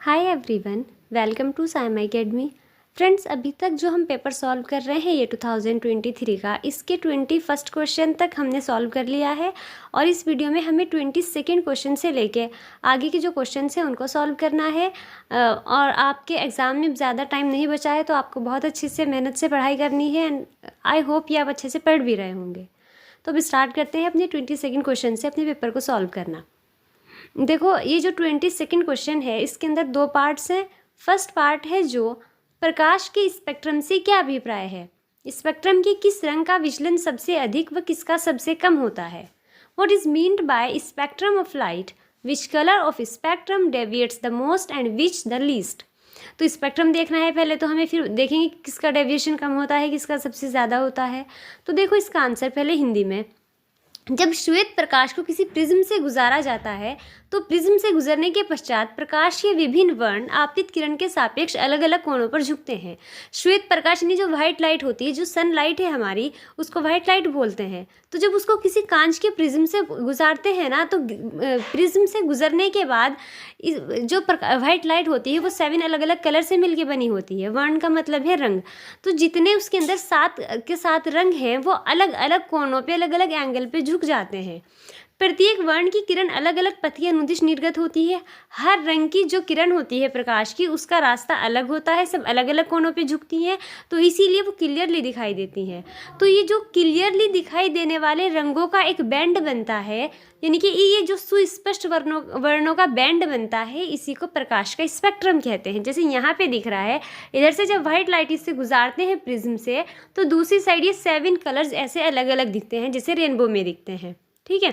Hi everyone, welcome to Saima academy. Friends, अभी तक जो हम पेपर सॉल्व कर रहे हैं ये 2023 का, इसके 21st क्वेश्चन तक हमने सॉल्व कर लिया है और इस वीडियो में हमें 22nd क्वेश्चन से लेके आगे के जो क्वेश्चन हैं उनको सॉल्व करना है। और आपके एग्ज़ाम में ज़्यादा टाइम नहीं बचा है तो आपको बहुत अच्छे से मेहनत से पढ़ाई करनी है एंड आई होप ये आप अच्छे से पढ़ भी रहे होंगे। तो अब स्टार्ट करते हैं अपने 22nd क्वेश्चन से अपने पेपर को सॉल्व करना। देखो, ये जो 22nd क्वेश्चन है इसके अंदर दो पार्ट्स हैं। फर्स्ट पार्ट है जो प्रकाश के स्पेक्ट्रम से क्या अभिप्राय है, स्पेक्ट्रम के किस रंग का विचलन सबसे अधिक व किसका सबसे कम होता है। What is meant bye spectrum of light, which colour of spectrum deviates the most and which the least. तो स्पेक्ट्रम देखना है पहले, तो हमें फिर देखेंगे किसका डेविएशन कम होता है, किसका सबसे ज़्यादा होता है। तो देखो इसका आंसर पहले हिंदी में। जब श्वेत प्रकाश को किसी प्रिज्म से गुजारा जाता है तो प्रिज्म से गुजरने के पश्चात प्रकाश के विभिन्न वर्ण आपतित किरण के सापेक्ष अलग अलग कोणों पर झुकते हैं। श्वेत प्रकाश यानी जो व्हाइट लाइट होती है, जो सनलाइट है हमारी, उसको व्हाइट लाइट बोलते हैं। तो जब उसको किसी कांच के प्रिज्म से गुजारते हैं ना, तो प्रिज्म से गुजरने के बाद जो व्हाइट लाइट होती है वो 7 अलग अलग कलर से मिलके बनी होती है। वर्ण का मतलब है रंग। तो जितने उसके अंदर 7 रंग हैं वो अलग अलग कोणों पे, अलग अलग एंगल पे झुक जाते हैं। प्रत्येक वर्ण की किरण अलग अलग पथ के अनुदिश निर्गत होती है। हर रंग की जो किरण होती है प्रकाश की, उसका रास्ता अलग होता है, सब अलग अलग कोणों पे झुकती हैं, तो इसीलिए वो क्लियरली दिखाई देती हैं। तो ये जो क्लियरली दिखाई देने वाले रंगों का एक बैंड बनता है, यानी कि ये जो सुस्पष्ट वर्णों का बैंड बनता है, इसी को प्रकाश का स्पेक्ट्रम कहते हैं। जैसे यहाँ पे दिख रहा है, इधर से जब व्हाइट लाइट इससे गुजारते हैं प्रिज्म से, तो दूसरी साइड ये 7 कलर्स ऐसे अलग अलग दिखते हैं, जैसे रेनबो में दिखते हैं। ठीक है,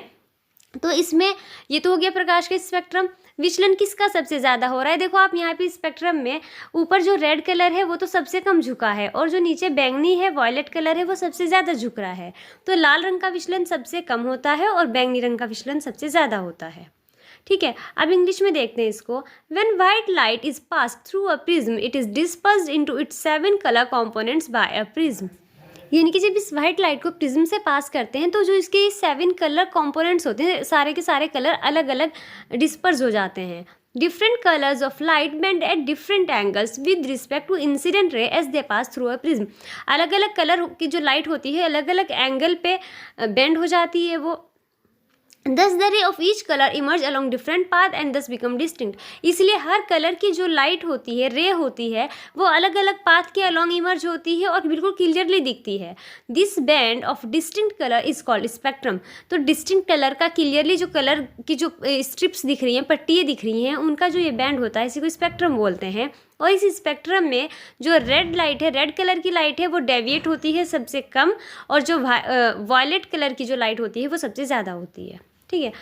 तो इसमें ये तो हो गया प्रकाश का स्पेक्ट्रम। विचलन किसका सबसे ज़्यादा हो रहा है, देखो आप यहाँ पे स्पेक्ट्रम में ऊपर जो रेड कलर है वो तो सबसे कम झुका है, और जो नीचे बैंगनी है, वॉयलेट कलर है, वो सबसे ज़्यादा झुक रहा है। तो लाल रंग का विचलन सबसे कम होता है और बैंगनी रंग का विचलन सबसे ज़्यादा होता है। ठीक है, अब इंग्लिश में देखते हैं इसको। When white light is pass through a prism it is dispersed into its 7 colour components by a prism. यानी कि जब इस वाइट लाइट को प्रिज्म से पास करते हैं तो जो इसके 7 कलर कंपोनेंट्स होते हैं, सारे के सारे कलर अलग अलग डिस्पर्स हो जाते हैं। Different colours of light bend at different angles with respect to incident ray as they pass through a prism. अलग अलग कलर की जो लाइट होती है अलग अलग एंगल पे बेंड हो जाती है वो। Thus the ray of each color emerge along different path and thus become distinct। इसलिए हर कलर की जो लाइट होती है, रे होती है, वो अलग अलग पाथ के अलॉन्ग इमर्ज होती है और बिल्कुल क्लियरली दिखती है। This band of distinct colour is called spectrum. तो डिस्टिंक्ट कलर का क्लियरली जो कलर की जो स्ट्रिप्स दिख रही हैं, पट्टियाँ दिख रही हैं, उनका जो ये बैंड होता है इसी को स्पेक्ट्रम बोलते हैं। और इस स्पेक्ट्रम में जो रेड लाइट है, रेड कलर की लाइट है, वो डेविएट होती है सबसे कम, और जो वॉयलेट कलर की जो लाइट होती है वो सबसे ज़्यादा होती है। ठीक है,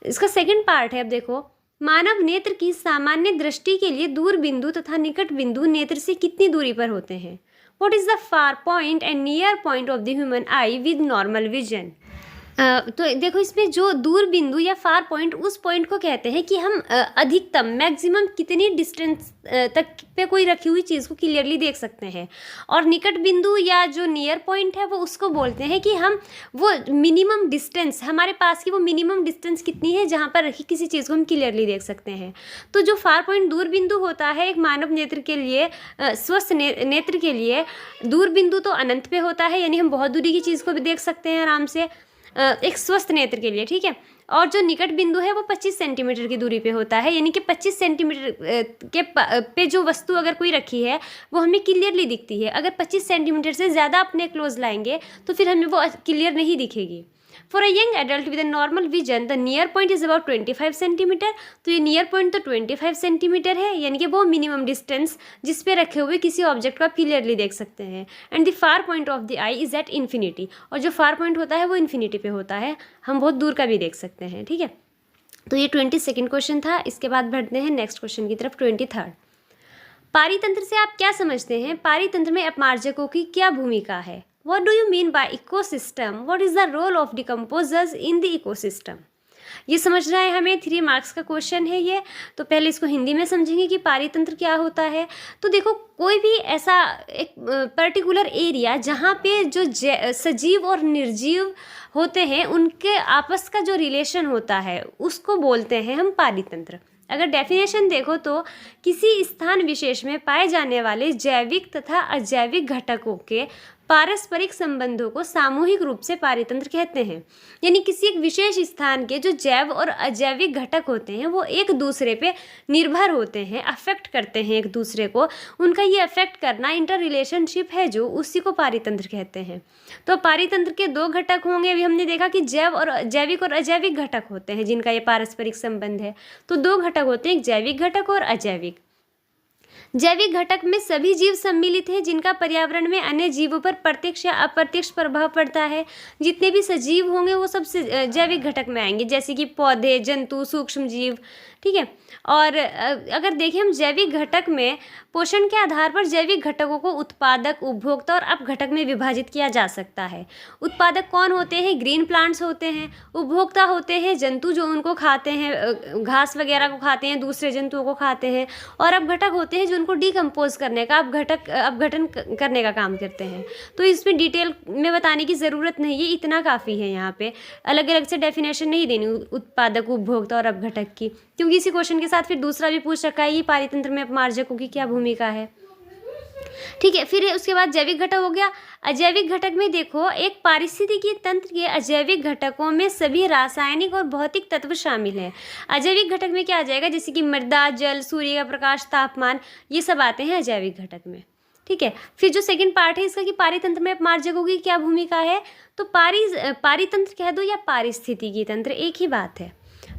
इसका सेकंड पार्ट है। अब देखो, मानव नेत्र की सामान्य दृष्टि के लिए दूर बिंदु तथा निकट बिंदु नेत्र से कितनी दूरी पर होते हैं। What is the far point and near point of the human I with normal vision. तो देखो, इसमें जो दूर बिंदु या फार पॉइंट, उस पॉइंट को कहते हैं कि हम अधिकतम मैक्सिमम कितनी डिस्टेंस तक पे कोई रखी हुई चीज़ को क्लियरली देख सकते हैं। और निकट बिंदु या जो नियर पॉइंट है वो उसको बोलते हैं कि हम वो मिनिमम डिस्टेंस, हमारे पास की वो मिनिमम डिस्टेंस कितनी है जहाँ पर रखी किसी चीज़ को हम क्लियरली देख सकते हैं। तो जो फार पॉइंट दूर बिंदु होता है एक मानव नेत्र के लिए, स्वस्थ नेत्र के लिए, दूर बिंदु तो अनंत पे होता है, यानी हम बहुत दूरी की चीज़ को भी देख सकते हैं आराम से एक स्वस्थ नेत्र के लिए। ठीक है, और जो निकट बिंदु है वो 25 सेंटीमीटर की दूरी पे होता है, यानी कि 25 सेंटीमीटर के पे जो वस्तु अगर कोई रखी है वो हमें क्लियरली दिखती है। अगर 25 सेंटीमीटर से ज़्यादा अपने क्लोज लाएंगे तो फिर हमें वो क्लियर नहीं दिखेगी। For a young adult with a normal vision the near point is about 25 centimetre. तो ये नियर पॉइंट तो 25 सेंटीमीटर है, यानी कि वो मिनिमम डिस्टेंस जिस पे रखे हुए किसी ऑब्जेक्ट को आप क्लियरली देख सकते हैं। And the far point of the I is at infinity. और जो फार पॉइंट होता है वो इन्फिनिटी पे होता है, हम बहुत दूर का भी देख सकते हैं। ठीक है, तो ये 22nd क्वेश्चन था। इसके बाद बढ़ते हैं नेक्स्ट क्वेश्चन की तरफ, 23rd। पारितंत्र से आप क्या समझते हैं, पारितंत्र में अपमार्जकों की क्या भूमिका है। What do you mean by ecosystem? What is the role of decomposers in the ecosystem? ये समझना है हमें, 3 मार्क्स का क्वेश्चन है ये। तो पहले इसको हिंदी में समझेंगे कि पारितंत्र क्या होता है। तो देखो, कोई भी ऐसा एक पर्टिकुलर एरिया जहाँ पे जो सजीव और निर्जीव होते हैं उनके आपस का जो रिलेशन होता है उसको बोलते हैं हम पारितंत्र। अगर डेफिनेशन देखो तो किसी स्थान विशेष में पाए जाने वाले जैविक तथा अजैविक घटकों के पारस्परिक संबंधों को सामूहिक रूप से पारितंत्र कहते हैं। यानी किसी एक विशेष स्थान के जो जैव और अजैविक घटक होते हैं वो एक दूसरे पे निर्भर होते हैं, अफेक्ट करते हैं एक दूसरे को, उनका ये अफेक्ट करना इंटर रिलेशनशिप है जो, उसी को पारितंत्र कहते हैं। तो पारितंत्र के दो घटक होंगे, अभी हमने देखा कि जैविक और अजैविक घटक होते हैं जिनका ये पारस्परिक संबंध है। तो दो घटक होते हैं, एक जैविक घटक और अजैविक। जैविक घटक में सभी जीव सम्मिलित हैं जिनका पर्यावरण में अन्य जीवों पर प्रत्यक्ष या अप्रत्यक्ष प्रभाव पड़ता है। जितने भी सजीव होंगे वो सब जैविक घटक में आएंगे, जैसे कि पौधे, जंतु, सूक्ष्म जीव, ठीक है। और अगर देखें हम जैविक घटक में पोषण के आधार पर जैविक घटकों को उत्पादक, उपभोक्ता और अपघटक में विभाजित किया जा सकता है। उत्पादक कौन होते हैं? ग्रीन प्लांट्स होते हैं। उपभोक्ता होते हैं जंतु जो उनको खाते हैं, घास वगैरह को खाते हैं, दूसरे जंतुओं को खाते हैं। और अपघटक होते हैं जो उनको डिकम्पोज करने का, अपघटन करने का काम करते हैं। तो इसमें डिटेल में बताने की ज़रूरत नहीं है, इतना काफ़ी है। यहाँ पे अलग अलग से डेफिनेशन नहीं देनी उत्पादक, उपभोक्ता और अपघटक की, क्योंकि इसी क्वेश्चन के साथ फिर दूसरा भी पूछ रखा है कि पारितंत्र में अपमार्जकों की क्या भूमिका है, ठीक है। फिर उसके बाद जैविक घटक हो गया। अजैविक घटक में देखो, एक पारिस्थितिकी तंत्र के अजैविक घटकों में सभी रासायनिक और भौतिक तत्व शामिल हैं। अजैविक घटक में क्या आ जाएगा? जैसे कि मृदा, जल, सूर्य का प्रकाश, तापमान, ये सब आते हैं अजैविक घटक में, ठीक है। फिर जो सेकंड पार्ट है इसका कि पारितंत्र में अपमार्जकों की क्या भूमिका है, तो पारितंत्र कह दो या पारिस्थितिकी तंत्र, एक ही बात है।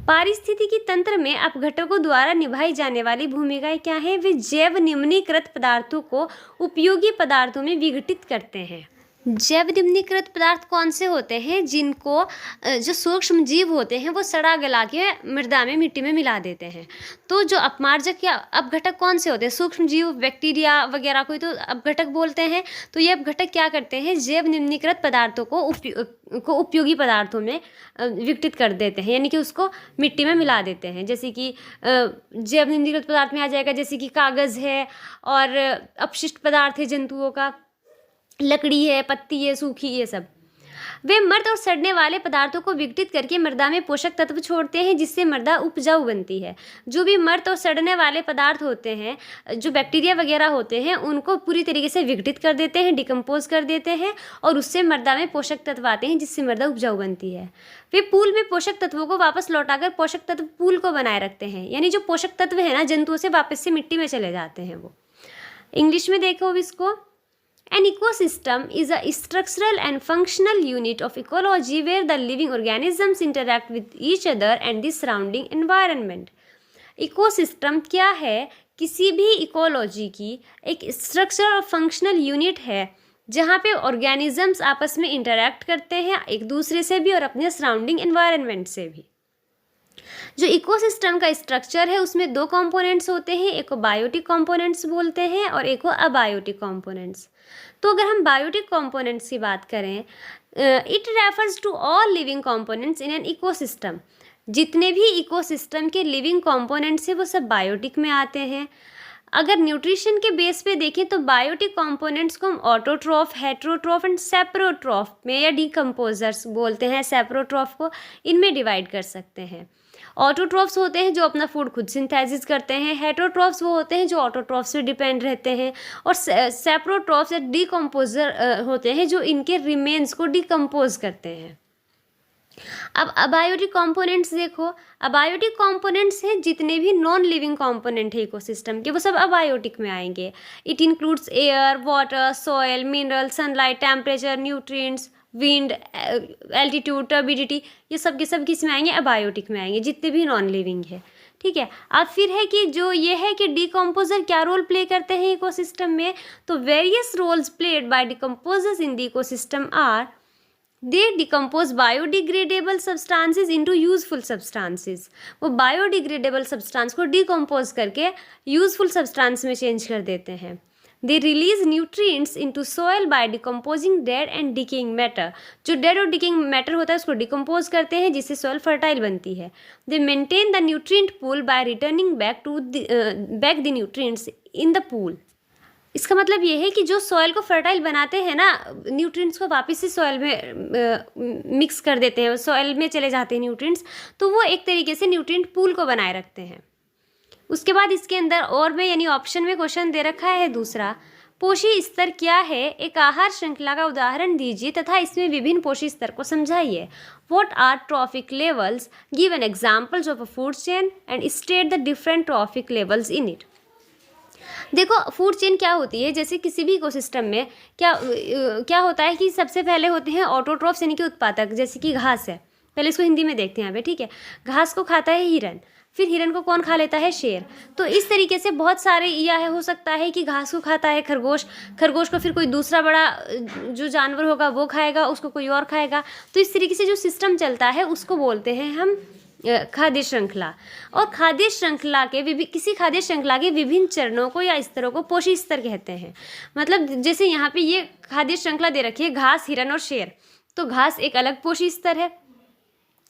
पारिस्थितिकी तंत्र में अपघटकों द्वारा निभाई जाने वाली भूमिकाएं क्या है? वे जैव निम्नीकृत पदार्थों को उपयोगी पदार्थों में विघटित करते हैं। जैव निम्नीकृत पदार्थ कौन से होते हैं? जिनको जो सूक्ष्म जीव होते हैं वो सड़ा गला के मृदा में, मिट्टी में मिला देते हैं। तो जो अपमार्जक या अपघटक कौन से होते हैं? सूक्ष्म जीव, बैक्टीरिया वगैरह को ही तो अपघटक बोलते हैं। तो ये अपघटक क्या करते हैं? जैव निम्नीकृत पदार्थों को उपयोगी पदार्थों में विघटित कर देते हैं, यानी कि उसको मिट्टी में मिला देते हैं। जैसे कि जैव निम्नीकृत पदार्थ में आ जाएगा जैसे कि कागज़ है, और अपशिष्ट पदार्थ है जंतुओं का, लकड़ी है, पत्ती है सूखी, ये सब। वे मृत और सड़ने वाले पदार्थों को विघटित करके मृदा में पोषक तत्व छोड़ते हैं, जिससे मृदा उपजाऊ बनती है। जो भी मृत और सड़ने वाले पदार्थ होते हैं, जो बैक्टीरिया वगैरह होते हैं, उनको पूरी तरीके से विघटित कर देते हैं, डिकम्पोज कर देते हैं, और उससे मृदा में पोषक तत्व आते हैं, जिससे मृदा उपजाऊ बनती है। वे पूल में पोषक तत्वों को वापस लौटाकर पोषक तत्व पूल को बनाए रखते हैं, यानी जो पोषक तत्व है ना जंतुओं से वापस से मिट्टी में चले जाते हैं वो। इंग्लिश में देखो इसको, an ecosystem is a structural and functional unit of ecology where the living organisms interact with each other and the surrounding environment. Ecosystem क्या है? किसी भी इकोलॉजी की एक स्ट्रक्चर और फंक्शनल यूनिट है जहाँ पे ऑर्गेनिजम्स आपस में इंटरैक्ट करते हैं एक दूसरे से भी और अपने सराउंडिंग एनवायरनमेंट से भी। जो इकोसिस्टम का स्ट्रक्चर है उसमें दो कंपोनेंट्स होते हैं, एक को बायोटिक कंपोनेंट्स बोलते हैं और एक को अबायोटिक कंपोनेंट्स। तो अगर हम बायोटिक कंपोनेंट्स की बात करें, it refers to all living components in an ecosystem. जितने भी इकोसिस्टम के लिविंग कंपोनेंट्स हैं वो सब बायोटिक में आते हैं। अगर न्यूट्रिशन के बेस पे देखें तो बायोटिक कंपोनेंट्स को हम ऑटोट्रॉफ, हेट्रोट्रॉफ एंड सेप्रोट्रॉफ में, या डिकम्पोजर्स बोलते हैं सेप्रोट्रॉफ को, इनमें डिवाइड कर सकते हैं। ऑटोट्रॉफ्स होते हैं जो अपना फूड खुद सिंथेसिस करते हैं, हेट्रोट्रॉफ्स वो होते हैं जो ऑटोट्रॉफ्स पे डिपेंड रहते हैं, और सेप्रोट्रॉफ्स या डिकम्पोजर होते हैं जो इनके रिमेन्स को डिकम्पोज करते हैं। अब अबायोटिक कंपोनेंट्स देखो, अबायोटिक कंपोनेंट्स हैं जितने भी नॉन लिविंग कंपोनेंट है इकोसिस्टम के, वो सब अबायोटिक में आएंगे। It includes air, water, soil, mineral, sunlight, temperature, nutrients, wind, altitude, turbidity, ये सब के सब किस में आएंगे? अबायोटिक में आएंगे, जितने भी नॉन लिविंग है, ठीक है। अब फिर है कि जो ये है कि डिकम्पोजर क्या रोल प्ले करते हैं इकोसिस्टम में, तो various roles played by decomposers in the ecosystem are, they decompose biodegradable substances into useful substances. वो बायोडिग्रेडेबल सब्सटेंस को डिकम्पोज करके यूजफुल सब्सटेंस में चेंज कर देते हैं। They release nutrients into soil by decomposing dead and decaying matter. जो dead और decaying matter होता है उसको डिकम्पोज करते हैं, जिससे सॉयल फर्टाइल बनती है। They maintain the nutrient pool by returning back the nutrients in the pool. इसका मतलब ये है कि जो सॉयल को फर्टाइल बनाते हैं ना, न्यूट्रिएंट्स को वापस से सॉयल में मिक्स कर देते हैं, सॉयल में चले जाते हैं न्यूट्रिएंट्स, तो वो एक तरीके से न्यूट्रिएंट पूल को बनाए रखते हैं। उसके बाद इसके अंदर और में यानी ऑप्शन में क्वेश्चन दे रखा है दूसरा, पोषी स्तर क्या है, एक आहार श्रृंखला का उदाहरण दीजिए तथा इसमें विभिन्न पोषी स्तर को समझाइए। What are trophic levels, give an examples of a food chain and state the different trophic levels in it. देखो फूड चेन क्या होती है, जैसे किसी भी इकोसिस्टम में क्या होता है कि सबसे पहले होते हैं ऑटोट्रॉफ्स यानी कि उत्पादक, जैसे कि घास है, पहले इसको हिंदी में देखते हैं यहाँ पे, ठीक है। घास को खाता है हिरन, फिर हिरन को कौन खा लेता है, शेर। तो इस तरीके से बहुत सारे यह हो सकता है कि घास को खाता है खरगोश, खरगोश को फिर कोई दूसरा बड़ा जो जानवर होगा वो खाएगा, उसको कोई और खाएगा। तो इस तरीके से जो सिस्टम चलता है उसको बोलते हैं हम खाद्य श्रृंखला। और खाद्य श्रृंखला के किसी खाद्य श्रृंखला के विभिन्न चरणों को या स्तरों को पोषी स्तर कहते हैं। मतलब जैसे यहाँ पे ये खाद्य श्रृंखला दे रखी है, घास, हिरन और शेर, तो घास एक अलग पोषी स्तर है,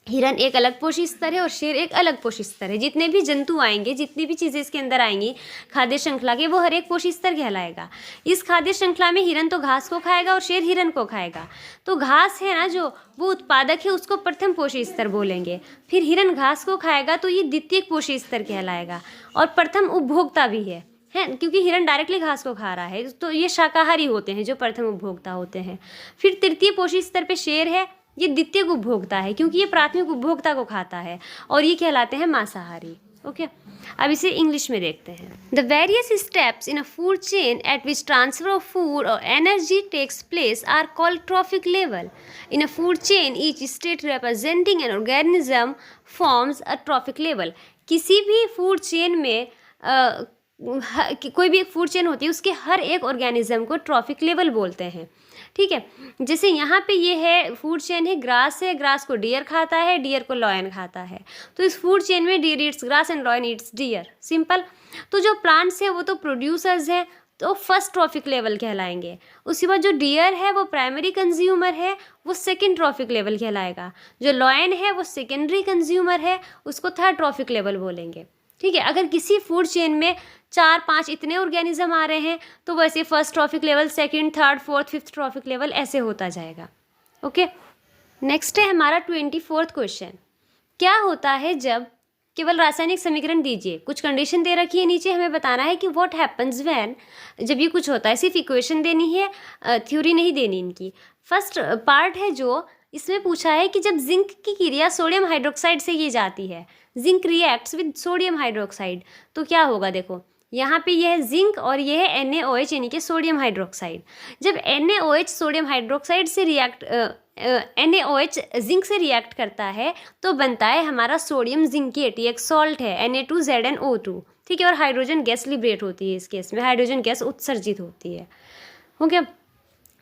हिरन एक अलग पोषी स्तर है और शेर एक अलग पोषी स्तर है। जितने भी जंतु आएंगे, जितनी भी चीज़ें इसके अंदर आएंगी खाद्य श्रृंखला के, वो हर एक पोषी स्तर कहलाएगा। इस खाद्य श्रृंखला में हिरन तो घास को खाएगा और शेर हिरन को खाएगा। तो घास है ना जो, वो उत्पादक है, उसको प्रथम पोषी स्तर बोलेंगे। फिर हिरन घास को खाएगा तो ये द्वितीय पोषी स्तर कहलाएगा। और प्रथम उपभोक्ता भी है क्योंकि हिरन डायरेक्टली घास को खा रहा है, तो ये शाकाहारी होते हैं जो प्रथम उपभोक्ता होते हैं। फिर तृतीय पोषी स्तर पे शेर है, ये द्वितीय उपभोक्ता है क्योंकि ये प्राथमिक उपभोक्ता को खाता है और ये कहलाते हैं मांसाहारी। ओके, अब इसे इंग्लिश में देखते हैं। The various steps in a food chain at which transfer of food और energy takes place are called trophic level. In a food chain each state representing an organism forms a trophic level. किसी भी food chain में कोई भी food chain होती है, उसके हर एक ऑर्गेनिज्म को ट्रॉफिक लेवल बोलते हैं, ठीक है। जैसे यहाँ पे ये है फूड चेन है, ग्रास है, ग्रास को डियर खाता है, डियर को लॉयन खाता है। तो इस फूड चेन में deer eats grass and lion eats deer, simple. तो जो प्लांट्स है वो तो प्रोड्यूसर्स हैं, तो फर्स्ट ट्रॉफिक लेवल कहलाएंगे। उसके बाद जो डियर है वो प्राइमरी कंज्यूमर है, वो सेकेंड ट्रॉफिक लेवल कहलाएगा। जो लॉयन है वो सेकेंडरी कंज्यूमर है, उसको थर्ड ट्रॉफिक लेवल बोलेंगे, ठीक है। अगर किसी फूड चेन में 4-5 इतने ऑर्गेनिज्म आ रहे हैं तो वैसे first trophic level, second, third, fourth, fifth trophic level ऐसे होता जाएगा। ओके, नेक्स्ट है हमारा 24वां क्वेश्चन। क्या होता है जब, केवल रासायनिक समीकरण दीजिए, कुछ कंडीशन दे रखी है नीचे, हमें बताना है कि व्हाट हैपन्स व्हेन, जब ये कुछ होता है। सिर्फ इक्वेशन देनी है, थ्योरी नहीं देनी इनकी। फर्स्ट पार्ट है जो इसमें पूछा है कि जब जिंक की क्रिया सोडियम हाइड्रोक्साइड से की जाती है, zinc reacts with sodium hydroxide, तो क्या होगा। देखो यहाँ पे ये है जिंक और ये है NaOH यानी कि सोडियम हाइड्रोक्साइड। जब NaOH सोडियम हाइड्रोक्साइड से रिएक्ट NaOH जिंक से रिएक्ट करता है तो बनता है हमारा सोडियम जिंकेट, ये एक सॉल्ट है Na2ZnO2, ठीक है। और हाइड्रोजन गैस लिबरेट होती है, इस केस में हाइड्रोजन गैस उत्सर्जित होती है। ओके,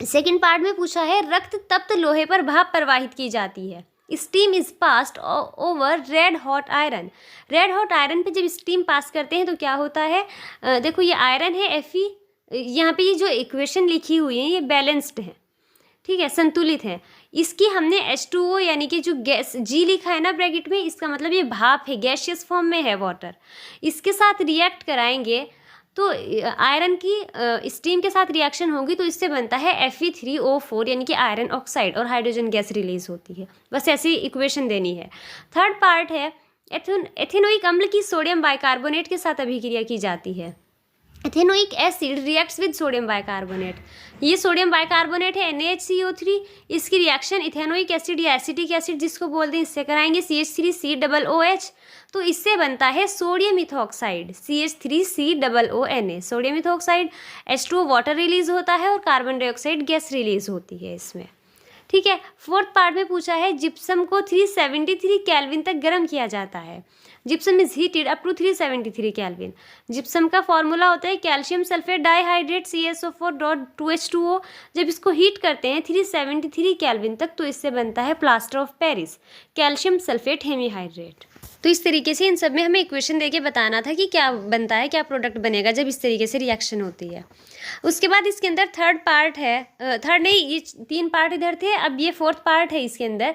सेकेंड पार्ट में पूछा है रक्त तप्त लोहे पर भाप प्रवाहित की जाती है। Steam is passed over red hot iron. Red hot iron पे जब स्टीम पास करते हैं तो क्या होता है, देखो ये आयरन है Fe, यहाँ पे ये जो इक्वेशन लिखी हुई है ये बैलेंस्ड है, ठीक है, संतुलित है। इसकी हमने H2O यानी कि जो गैस G लिखा है ना ब्रैकेट में, इसका मतलब ये भाप है, गैसियस फॉर्म में है वाटर। इसके साथ रिएक्ट कराएंगे तो आयरन की स्टीम के साथ रिएक्शन होगी तो इससे बनता है Fe3O4 यानी कि आयरन ऑक्साइड और हाइड्रोजन गैस रिलीज होती है। बस ऐसी इक्वेशन देनी है। थर्ड पार्ट है एथेनोइक अम्ल की सोडियम बाइकार्बोनेट के साथ अभिक्रिया की जाती है। Ethanoic acid reacts with sodium bicarbonate, ये सोडियम बाइकार्बोनेट है NaHCO3, इसकी रिएक्शन इथेनोइक एसिड या एसिटिक एसिड जिसको बोलते हैं इससे कराएंगे CH3COOH, तो इससे बनता है sodium ethoxide CH3COONA, sodium ethoxide. H2O water release होता है और कार्बन डाइऑक्साइड गैस रिलीज होती है इसमें, ठीक है। फोर्थ पार्ट में पूछा है जिप्सम को 373 केल्विन तक गर्म किया जाता है। Gypsum is heated up to 373 kelvin. Gypsum का फॉर्मूला होता है कैल्शियम सल्फेट डाइहाइड्रेट CaSO4.2H2O। जब इसको हीट करते हैं 373 केल्विन तक तो इससे बनता है plaster of Paris, calcium sulphate hemihydrate. तो इस तरीके से इन सब में हमें इक्वेशन देके बताना था कि क्या बनता है, क्या प्रोडक्ट बनेगा जब इस तरीके से रिएक्शन होती है। उसके बाद इसके अंदर थर्ड पार्ट है, थर्ड नहीं, ये 3 पार्ट इधर थे, अब ये फोर्थ पार्ट है। इसके अंदर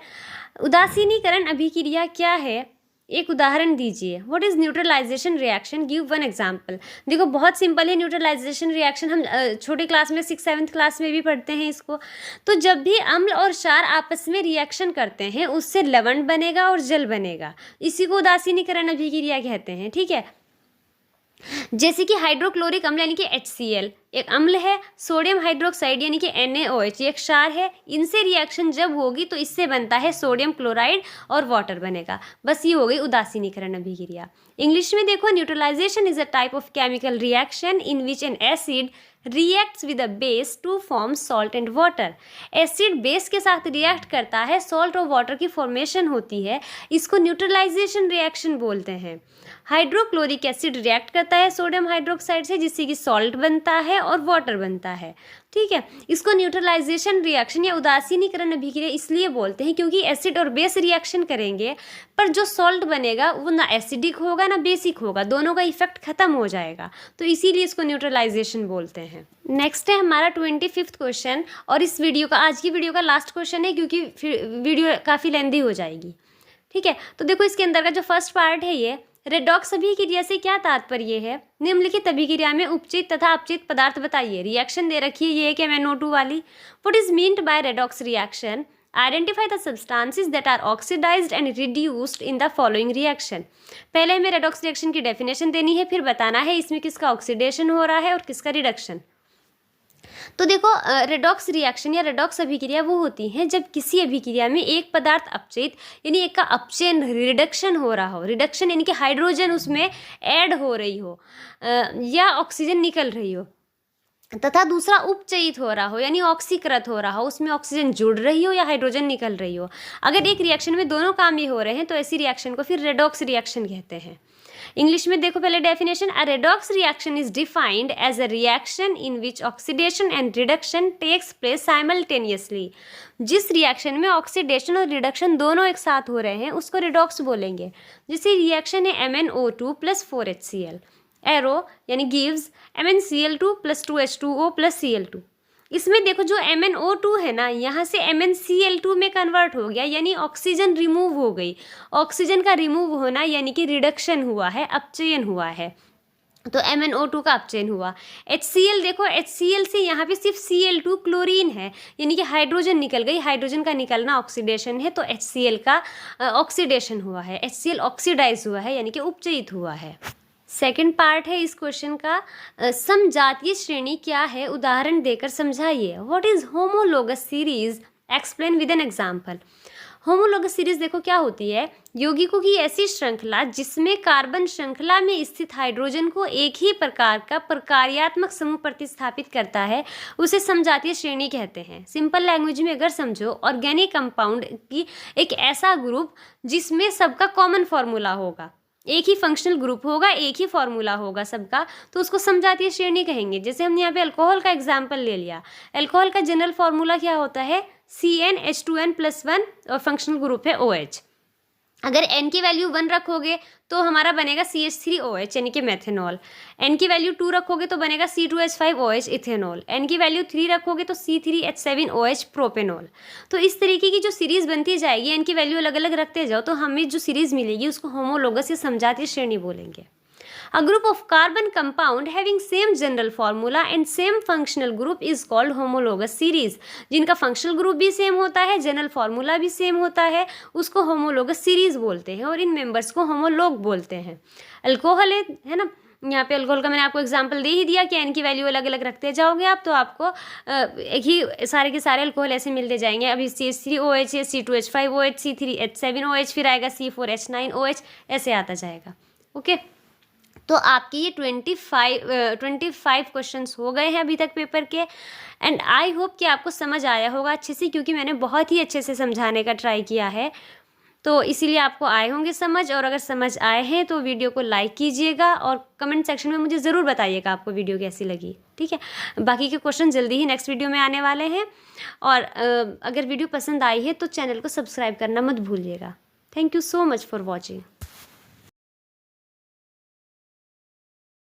उदासीनीकरण अभिक्रिया क्या है, एक उदाहरण दीजिए। What is neutralisation reaction, give one example. देखो बहुत सिंपल है न्यूट्रलाइजेशन रिएक्शन, हम छोटी क्लास में 6-7th क्लास में भी पढ़ते हैं इसको। तो जब भी अम्ल और क्षार आपस में रिएक्शन करते हैं उससे लवण बनेगा और जल बनेगा, इसी को उदासीनीकरण अभिक्रिया कहते हैं, ठीक है। जैसे कि हाइड्रोक्लोरिक अम्ल यानी कि HCl एक अम्ल है, सोडियम हाइड्रोक्साइड यानी कि NaOH ये एक क्षार है। इनसे रिएक्शन जब होगी तो इससे बनता है सोडियम क्लोराइड और वाटर बनेगा। बस ये हो गई उदासीनीकरण अभिक्रिया। इंग्लिश में देखो, neutralisation is a type of chemical reaction in which an acid reacts with a base to form salt and water. Acid base के साथ रिएक्ट करता है, सॉल्ट और वाटर की फॉर्मेशन होती है, इसको न्यूट्रलाइजेशन रिएक्शन बोलते हैं। हाइड्रोक्लोरिक एसिड रिएक्ट करता है सोडियम हाइड्रोक्साइड से, जिससे कि सॉल्ट बनता है और वाटर बनता है। ठीक है, इसको न्यूट्रलाइजेशन रिएक्शन या उदासीनीकरण अभिक्रिया इसलिए बोलते हैं क्योंकि एसिड और बेस रिएक्शन करेंगे, पर जो सॉल्ट बनेगा वो ना एसिडिक होगा ना बेसिक होगा, दोनों का इफेक्ट खत्म हो जाएगा, तो इसीलिए इसको न्यूट्रलाइजेशन बोलते हैं। नेक्स्ट है हमारा 25th क्वेश्चन, और इस वीडियो का, आज की वीडियो का लास्ट क्वेश्चन है क्योंकि फिर वीडियो काफ़ी लेंदी हो जाएगी। ठीक है, तो देखो इसके अंदर का जो फर्स्ट पार्ट है, ये रेडॉक्स अभिक्रिया से क्या तात्पर्य है? निम्नलिखित अभिक्रिया में उपचित तथा अपचित पदार्थ बताइए। रिएक्शन दे रखी है ये एक MnO2 वाली। What is meant by redox reaction? Identify the substances that are oxidised and reduced in the following reaction. पहले हमें रेडॉक्स रिएक्शन की डेफिनेशन देनी है, फिर बताना है इसमें किसका ऑक्सीडेशन हो रहा है और किसका रिडक्शन। तो देखो, रेडॉक्स रिएक्शन या रेडॉक्स अभिक्रिया वो होती हैं जब किसी अभिक्रिया में एक पदार्थ अपचयित यानी एक का अपचयन रिडक्शन हो रहा हो। रिडक्शन यानी कि हाइड्रोजन उसमें ऐड हो रही हो या ऑक्सीजन निकल रही हो, तथा दूसरा उपचयित हो रहा हो यानी ऑक्सीकृत हो रहा हो, उसमें ऑक्सीजन जुड़ रही हो या हाइड्रोजन निकल रही हो। अगर एक रिएक्शन में दोनों काम ये हो रहे हैं तो ऐसी रिएक्शन को फिर रेडॉक्स रिएक्शन कहते हैं। इंग्लिश में देखो पहले definition, a redox reaction is defined as a reaction in which oxidation and reduction takes place simultaneously. जिस रिएक्शन में ऑक्सीडेशन और रिडक्शन दोनों एक साथ हो रहे हैं उसको रेडॉक्स बोलेंगे। जैसे रिएक्शन है MnO2 + 4HCl, एरो यानी गिव्स MnCl2 + 2H2O + Cl2। इसमें देखो जो MnO2 है ना, यहाँ से MnCl2 में कन्वर्ट हो गया यानी ऑक्सीजन रिमूव हो गई। ऑक्सीजन का रिमूव होना यानी कि रिडक्शन हुआ है, अपचयन हुआ है, तो MnO2 का अपचयन हुआ। HCl देखो, HCl से यहाँ पे सिर्फ Cl2 क्लोरीन है यानी कि हाइड्रोजन निकल गई, हाइड्रोजन का निकलना ऑक्सीडेशन है, तो HCl का ऑक्सीडेशन हुआ है। HCl ऑक्सीडाइज हुआ है यानी कि उपचयित हुआ है। सेकंड पार्ट है इस क्वेश्चन का, समजातीय श्रेणी क्या है, उदाहरण देकर समझाइए। What is homologous series, explain with an example. Homologous series देखो क्या होती है, यौगिकों की ऐसी श्रृंखला जिसमें कार्बन श्रृंखला में स्थित हाइड्रोजन को एक ही प्रकार का प्रकार्यात्मक समूह प्रतिस्थापित करता है, उसे समजातीय श्रेणी कहते हैं। सिंपल लैंग्वेज में अगर समझो, ऑर्गेनिक कंपाउंड की एक ऐसा ग्रुप जिसमें सबका कॉमन फॉर्मूला होगा, एक ही फंक्शनल ग्रुप होगा, एक ही फॉर्मूला होगा सबका, तो उसको समजातीय श्रेणी कहेंगे। जैसे हमने यहाँ पे अल्कोहल का एग्जाम्पल ले लिया, अल्कोहल का जनरल फॉर्मूला क्या होता है, CnH2n+1 और फंक्शनल ग्रुप है OH। अगर n की वैल्यू 1 रखोगे तो हमारा बनेगा CH3OH यानी कि मेथेनॉल। n की वैल्यू 2 रखोगे तो बनेगा C2H5OH इथेनॉल। n की वैल्यू 3 रखोगे तो C3H7OH प्रोपेनॉल। तो इस तरीके की जो सीरीज बनती जाएगी, n की वैल्यू अलग अलग रखते जाओ तो हमें जो सीरीज मिलेगी उसको होमोलोगस या समजातीय श्रेणी बोलेंगे। A group of carbon compound having same general formula and same functional group is called homologous series। जिनका फंक्शनल ग्रुप भी सेम होता है, जनरल फार्मूला भी सेम होता है, उसको होमोलोगस सीरीज बोलते हैं और इन मेंबर्स को होमोलोग बोलते हैं। अल्कोहल है ना, यहाँ पे अल्कोहल का मैंने आपको एग्जांपल दे ही दिया कि n की वैल्यू अलग अलग रखते जाओगे आप तो आपको एक ही सारे के सारे अल्कोहल ऐसे मिलते जाएंगे। अभी CH3OH है, C2H5OH, C3H7OH, फिर आएगा C4H9OH, ऐसे आता जाएगा। ओके, तो आपके ये 25 क्वेश्चंस हो गए हैं अभी तक पेपर के, एंड आई होप कि आपको समझ आया होगा अच्छे से, क्योंकि मैंने बहुत ही अच्छे से समझाने का ट्राई किया है, तो इसीलिए आपको आए होंगे समझ। और अगर समझ आए हैं तो वीडियो को लाइक कीजिएगा और कमेंट सेक्शन में मुझे ज़रूर बताइएगा आपको वीडियो कैसी लगी। ठीक है, बाकी के क्वेश्चन जल्दी ही नेक्स्ट वीडियो में आने वाले हैं, और अगर वीडियो पसंद आई है तो चैनल को सब्सक्राइब करना मत भूलिएगा। Thank you so much for watching.